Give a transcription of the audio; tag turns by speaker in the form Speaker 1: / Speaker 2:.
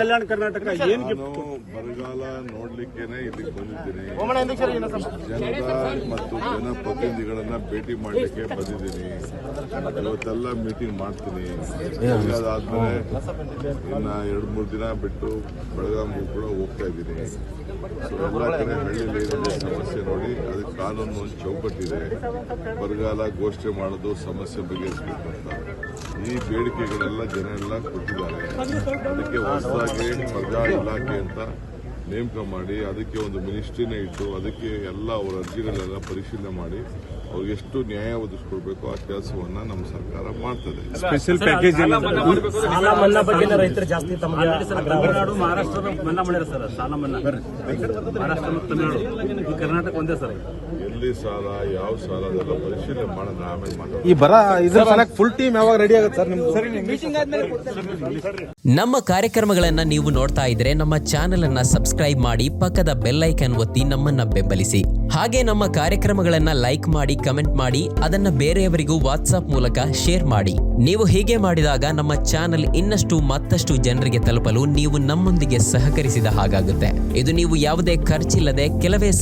Speaker 1: ಕಲ್ಯಾಣ ಕರ್ನಾಟಕ ಏನು
Speaker 2: ಬರಗಾಲ ನೋಡ್ಲಿಕ್ಕೇನೆ ಇಲ್ಲಿಗೆ ಬಂದಿದ್ದೀನಿ. ಜನತಾ ಮತ್ತು ಜನಪ್ರತಿನಿಧಿಗಳನ್ನ ಭೇಟಿ ಮಾಡಲಿಕ್ಕೆ ಬಂದಿದ್ದೀನಿ. ಇವತ್ತೆಲ್ಲ ಮೀಟಿಂಗ್ ಮಾಡ್ತೀನಿ. ಅದಾದ್ಮೇಲೆ ಇನ್ನ 2-3 ದಿನ ಬಿಟ್ಟು ಬೆಳಗಾವಿಗೂ ಕೂಡ ಹೋಗ್ತಾ ಇದ್ದೀನಿ. ಎಲ್ಲ ಕಡೆ ಹಳ್ಳಿಯಲ್ಲಿ ಏನಿದೆ ಸಮಸ್ಯೆ ನೋಡಿ ಅದಕ್ಕೆ ಕಾನೂನು ಒಂದು ಚೌಕಟ್ಟಿದೆ. ಬರಗಾಲ ಘೋಷಣೆ ಮಾಡೋದು ಸಮಸ್ಯೆ ಬಗೆಹರಿಸಬೇಕು ಅಂತ ಈ ಬೇಡಿಕೆಗಳೆಲ್ಲ ಜನ ಎಲ್ಲ ಕೊಟ್ಟಿದ್ದಾರೆ. ಅದಕ್ಕೆ ಹೊಸದಾಗಿ ಪ್ರಜಾ ಇಲಾಖೆ ಅಂತ ನೇಮಕ ಮಾಡಿ ಅದಕ್ಕೆ ಒಂದು ಮಿನಿಸ್ಟ್ರಿನೇ ಇಟ್ಟು ಅದಕ್ಕೆ ಎಲ್ಲ ಅವರ ಅರ್ಜಿಗಳೆಲ್ಲ ಪರಿಶೀಲನೆ ಮಾಡಿ ಅವ್ರಿಗೆ ಎಷ್ಟು ನ್ಯಾಯ ಒದಗಿಸ್ಕೊಡ್ಬೇಕು ಆ ಕೆಲಸವನ್ನ ನಮ್ಮ ಸರ್ಕಾರ ಮಾಡ್ತದೆ.
Speaker 1: ಸ್ಪೆಷಲ್ ಪ್ಯಾಕೇಜ್
Speaker 3: ಸಾಲ ಮನ್ನಾ ಬಗ್ಗೆ ರೈತರು ಜಾಸ್ತಿ
Speaker 1: ತಮಿಳುನಾಡು ಮಹಾರಾಷ್ಟ್ರದ ಮನ್ನಾ ಮಾಡ್ಯಾರ ಸರ್. ಸಾಲ ಮನ್ನಾ ಮಹಾರಾಷ್ಟ್ರ ಮತ್ತು ತಮಿಳುನಾಡು, ಕರ್ನಾಟಕ ಒಂದೇ ಸರ್.
Speaker 2: ಎಲ್ಲಿ ಸಾಲ ಯಾವ ಸಾಲ ಅದೆಲ್ಲ ಪರಿಶೀಲನೆ ಮಾಡೋಣ, ಆಮೇಲೆ ಮಾತಾಡೋಣ.
Speaker 4: ಈ ಬರ ಇದ್ರ ಫುಲ್ ಟೀಮ್ ಯಾವಾಗ ರೆಡಿ ಆಗುತ್ತೆ ಸರ್?
Speaker 5: ನಮ್ಮ ಕಾರ್ಯಕ್ರಮಗಳನ್ನ ನೀವು ನೋಡ್ತಾ ಇದ್ರೆ ನಮ್ಮ ಚಾನೆಲ್ ಅನ್ನ ಸಬ್ಸ್ಕ್ರೈಬ್ ಮಾಡಿ, ಪಕ್ಕದ ಬೆಲ್ ಐಕಾನ್ ಒತ್ತಿ ನಮ್ಮನ್ನ ಬೆಂಬಲಿಸಿ. ಹಾಗೆ ನಮ್ಮ ಕಾರ್ಯಕ್ರಮಗಳನ್ನ ಲೈಕ್ ಮಾಡಿ, ಕಮೆಂಟ್ ಮಾಡಿ, ಅದನ್ನ ಬೇರೆಯವರಿಗೂ ವಾಟ್ಸ್ಆಪ್ ಮೂಲಕ ಶೇರ್ ಮಾಡಿ. ನೀವು ಹೀಗೆ ಮಾಡಿದಾಗ ನಮ್ಮ ಚಾನೆಲ್ ಇನ್ನಷ್ಟು ಮತ್ತಷ್ಟು ಜನರಿಗೆ ತಲುಪಲು ನೀವು ನಮ್ಮೊಂದಿಗೆ ಸಹಕರಿಸಿದ ಹಾಗಾಗುತ್ತೆ. ಇದು ನೀವು ಯಾವುದೇ ಖರ್ಚಿಲ್ಲದೆ ಕೆಲವೇ